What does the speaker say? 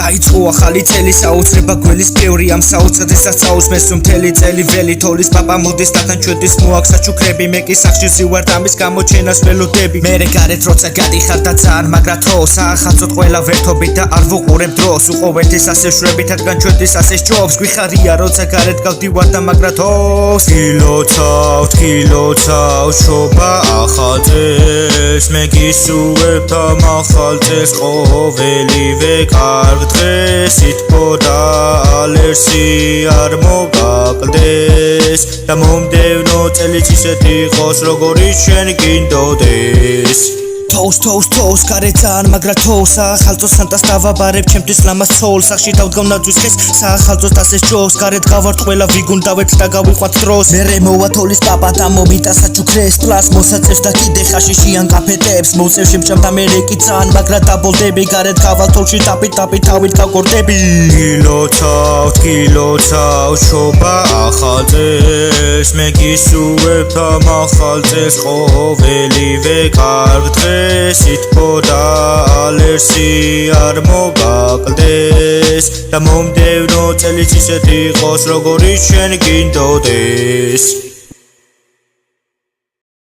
დაიწყო ახალი წელი საოცრება გველის ბევრი ამ საოცრედესაც საუზმეს რომ მთელი წელი ველი თოლის პაპა მოდის თან ჩვენთვის მოაქვს საჩუქრები მე კი სახში ზივარ ამის გამოჩენას ველოდები მერე გარეთ როცა გადიხარ და ძალიან მაგრა თო საახალწოდ ყველა ვერთობით და არ ვუყურებ დროს უყოვეთ ეს ასე შვებით რადგან ჩვენთვის ასე სჯობს გვიხარია როცა გარეთ გავდივარ და მაგრა თოს კილოცავ შობა ახალ წელს მე გისურვებ ამ ახალ წელს ყოველივე კარგ დღეს ითბოდა ალერსი არ მოგაკლდეს და მომდევნო წელიც ისეთ იყოს როგორი შენ გინდოდეს თოს გარე ძალიან მაგრა თოს საახალწლო სანტას დავაბარებ ჩემთვის ლამას ცოლს სახში დავდგავ ნაძვის ხეს საახალწლოს ასე სჯობს გარეთ გავართ ყველა ვიგუნდავეთ და გავიყვათ დროს მერე მოვა თოლის პაპა და მომიტა საჩუქრეს პლას მოსაწევს და კიდე ხაშიში ანკაფეტებს მოწევ შემჭამ და მერე კი ძალიან მაგრა დაბოლდები გარეთ გავალ თოლში ტაპით თავით გავგორდები კილოცავ შობა ახალ წელს მე გისურვებ ამ ახალ წელს ყოველივე კარგ დღეს ითბოდა ალერსი არ მოგაკლდეს და მომდევნო წელიც ისეთ იყოს როგორი შენ გინდოდეს